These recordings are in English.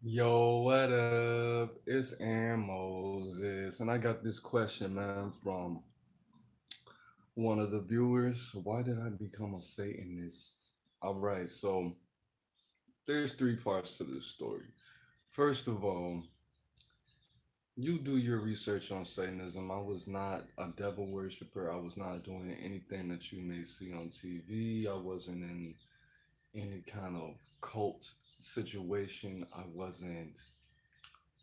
Yo, what up? It's Aaron Moses, and I got this question, man, from one of the viewers. Why did I become a Satanist? All right, so there's three parts to this story. First of all, you do your research on Satanism. I was not a devil worshiper. I was not doing anything that you may see on TV. I wasn't in any kind of cult situation. I wasn't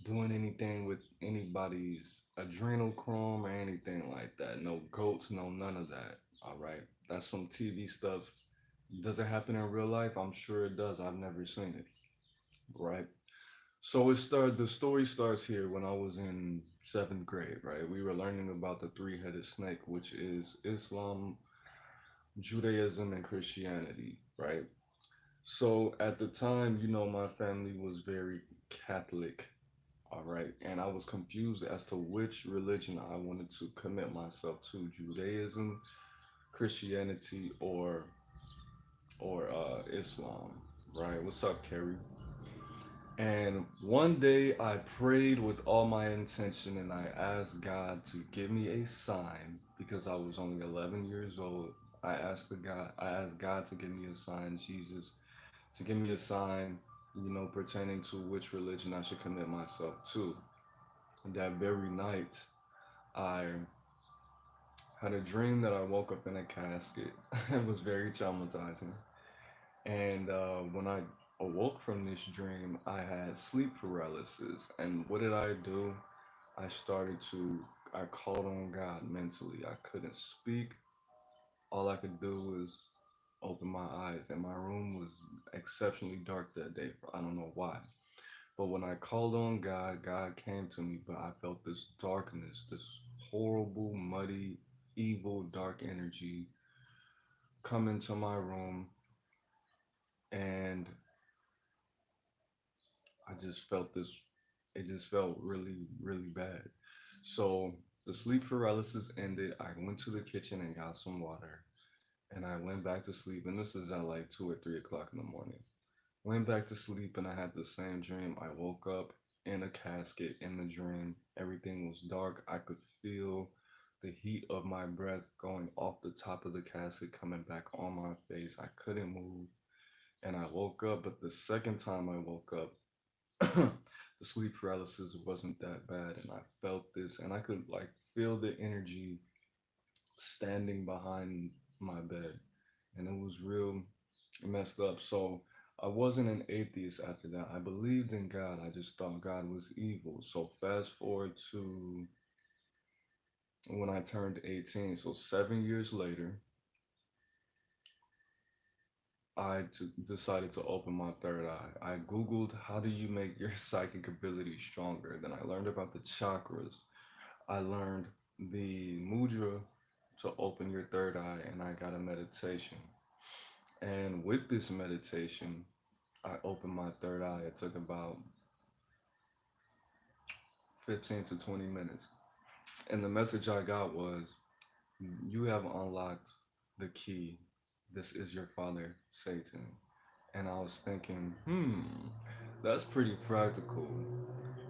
doing anything with anybody's adrenochrome or anything like that. No goats, no none of that. All right. That's some TV stuff. Does it happen in real life? I'm sure it does. I've never seen it. Right. So the story starts here when I was in seventh grade, right? We were learning about the three-headed snake, which is Islam, Judaism, and Christianity, right? So at the time, my family was very Catholic. All right. And I was confused as to which religion I wanted to commit myself to, Judaism, Christianity, or Islam. Right. What's up, Kerry? And one day I prayed with all my intention and I asked God to give me a sign because I was only 11 years old. I asked God to give me a sign, Jesus, to give me a sign, pertaining to which religion I should commit myself to. That very night, I had a dream that I woke up in a casket. It was very traumatizing. And when I awoke from this dream, I had sleep paralysis. And what did I do? I started to, I called on God mentally. I couldn't speak. All I could do was open my eyes. And my room was exceptionally dark that day. I don't know why. But when I called on God, God came to me, but I felt this darkness, this horrible, muddy, evil, dark energy come into my room, and I just felt this, it just felt really, really bad. So the sleep paralysis ended. I went to the kitchen and got some water, and I went back to sleep. And this is at like 2 or 3 o'clock in the morning. Went back to sleep and I had the same dream. I woke up in a casket in the dream. Everything was dark. I could feel the heat of my breath going off the top of the casket coming back on my face. I couldn't move. And I woke up, but the second time I woke up, the sleep paralysis wasn't that bad. And I felt this, and I could like feel the energy standing behind my bed. And it was real messed up. So I wasn't an atheist after that. I believed in God. I just thought God was evil. So fast forward to when I turned 18. So 7 years later, decided to open my third eye. I Googled how do you make your psychic ability stronger. Then I learned about the chakras. I learned the mudra to open your third eye, and I got a meditation. And with this meditation, I opened my third eye. It took about 15 to 20 minutes. And the message I got was, you have unlocked the key. This is your father, Satan. And I was thinking, that's pretty practical,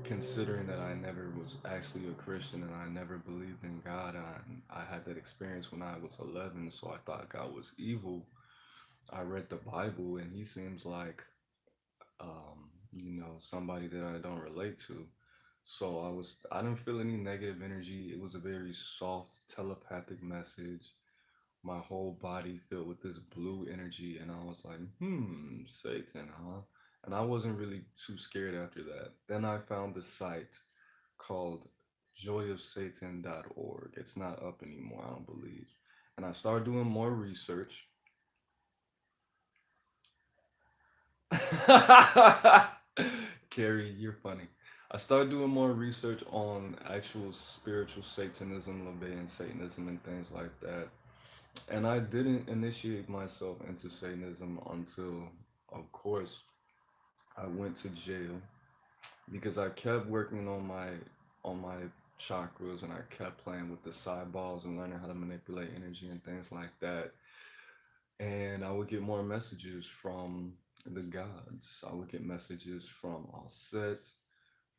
considering that I never was actually a Christian and I never believed in God. And I had that experience when I was 11, so I thought God was evil. I read the Bible, and he seems like somebody that I don't relate to. So I didn't feel any negative energy. It was a very soft telepathic message. My whole body filled with this blue energy, and I was like, Satan, huh? And I wasn't really too scared after that. Then I found the site called joyofsatan.org. It's not up anymore, I don't believe. And I started doing more research. Carrie, you're funny. I started doing more research on actual spiritual Satanism, Levian Satanism, and things like that. And I didn't initiate myself into Satanism until, of course, I went to jail because I kept working on my chakras, and I kept playing with the side balls and learning how to manipulate energy and things like that. And I would get more messages from the gods. I look at messages from Set,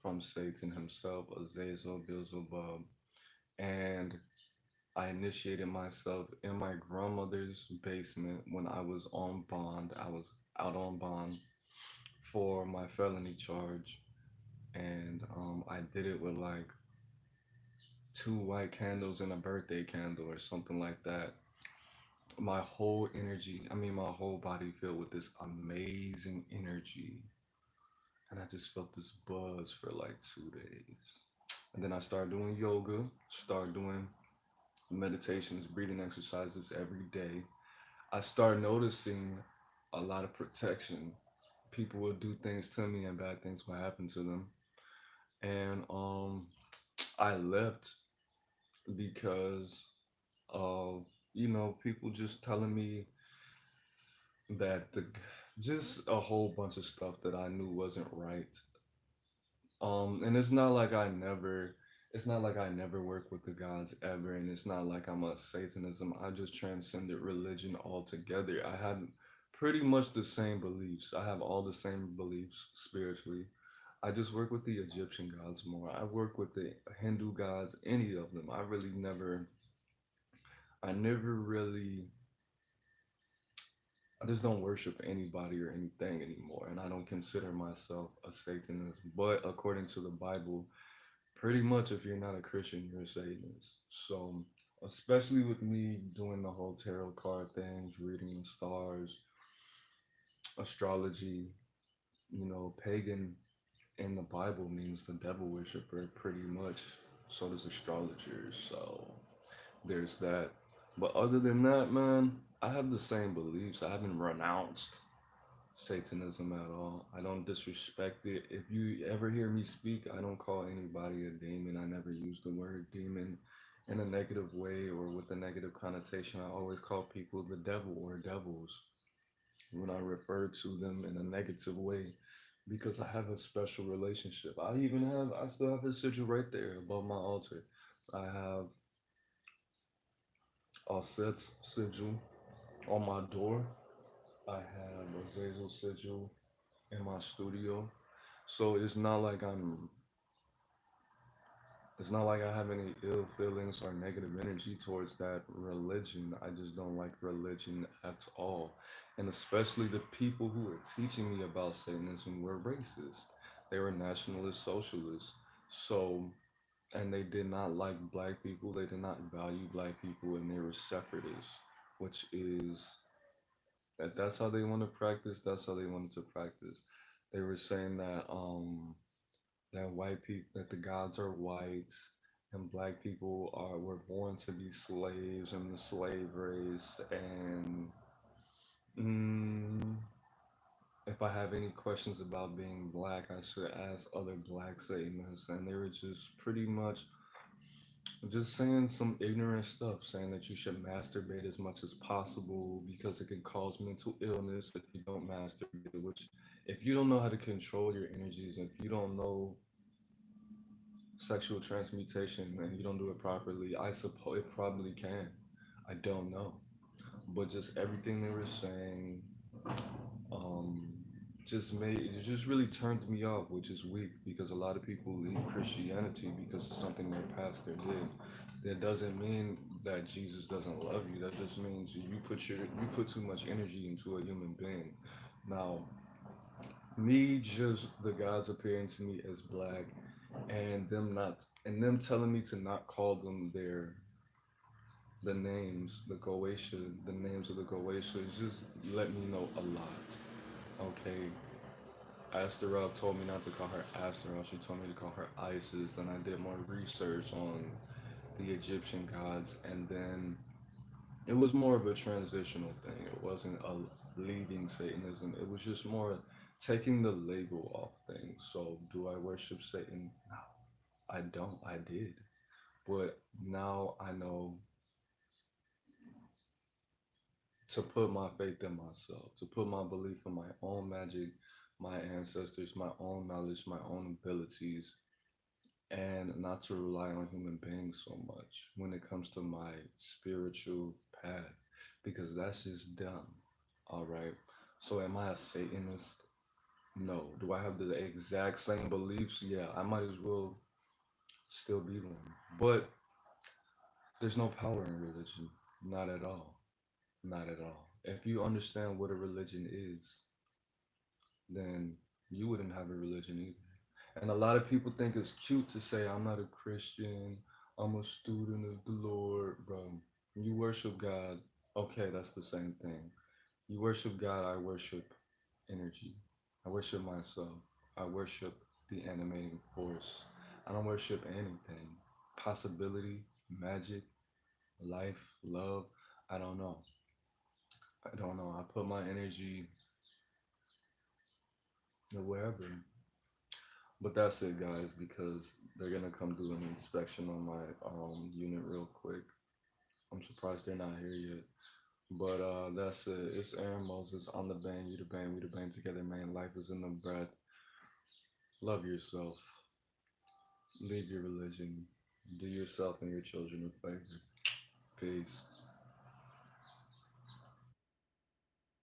from Satan himself, Azazel, Beelzebub, and I initiated myself in my grandmother's basement when I was on bond. I was out on bond for my felony charge, and I did it with like two white candles and a birthday candle or something like that. My whole energy, I mean, my whole body filled with this amazing energy, and I just felt this buzz for like 2 days. And then I started doing yoga, started doing meditations, breathing exercises every day. I started noticing a lot of protection. People would do things to me and bad things would happen to them. And I left because of, people just telling me that just a whole bunch of stuff that I knew wasn't right. And it's not like I never work with the gods ever, and it's not like I'm a Satanism. I just transcended religion altogether. I had pretty much the same beliefs. I have all the same beliefs spiritually. I just work with the Egyptian gods more. I work with the Hindu gods, any of them. I never really, I just don't worship anybody or anything anymore. And I don't consider myself a Satanist. But according to the Bible, pretty much, if you're not a Christian, you're a Satanist. So, especially with me doing the whole tarot card things, reading the stars, astrology, pagan in the Bible means the devil worshiper, pretty much. So does astrologers. So, there's that. But other than that, man, I have the same beliefs. I haven't renounced Satanism at all. I don't disrespect it. If you ever hear me speak, I don't call anybody a demon. I never use the word demon in a negative way or with a negative connotation. I always call people the devil or devils when I refer to them in a negative way because I have a special relationship. I still have a sigil right there above my altar. I have Set's sigil on my door. I have a Zazel sigil in my studio. So it's not like I have any ill feelings or negative energy towards that religion. I just don't like religion at all. And especially the people who were teaching me about Satanism were racist. They were nationalist socialists. So, and they did not like black people. They did not value black people, and they were separatists, which is that's how they want to practice. That's how they wanted to practice. They were saying that white people, that the gods are white and black people are were born to be slaves in the slave race. And mm, if I have any questions about being black, I should ask other black Satanists. And they were just pretty much just saying some ignorant stuff, saying that you should masturbate as much as possible because it can cause mental illness if you don't masturbate. Which, if you don't know how to control your energies, if you don't know sexual transmutation and you don't do it properly, I suppose it probably can. I don't know. But just everything they were saying, um, it just really turned me off, which is weak because a lot of people leave Christianity because of something their pastor did. That doesn't mean that Jesus doesn't love you. That just means you put too much energy into a human being. Now, me just the gods appearing to me as black and them telling me to not call them the names of the Goetias just let me know a lot. Okay, Astaroth told me not to call her Astaroth. She told me to call her Isis. Then I did more research on the Egyptian gods, and then it was more of a transitional thing. It wasn't a leaving Satanism. It was just more taking the label off things. So, do I worship Satan? No, I don't. I did. But now I know to put my faith in myself, to put my belief in my own magic, my ancestors, my own knowledge, my own abilities, and not to rely on human beings so much when it comes to my spiritual path, because that's just dumb. All right. So am I a Satanist? No. Do I have the exact same beliefs? Yeah, I might as well still be one. But there's no power in religion. Not at all. Not at all. If you understand what a religion is, then you wouldn't have a religion either. And a lot of people think it's cute to say, I'm not a Christian, I'm a student of the Lord, bro. You worship God. Okay, that's the same thing. You worship God, I worship energy. I worship myself. I worship the animating force. I don't worship anything. Possibility, magic, life, love. I don't know. I don't know. I put my energy wherever. But that's it, guys, because they're gonna come do an inspection on my unit real quick. I'm surprised they're not here yet. But that's it. It's Aaron Moses on the band. You the band. We the band together, man. Life is in the breath. Love yourself. Leave your religion. Do yourself and your children a favor. Peace.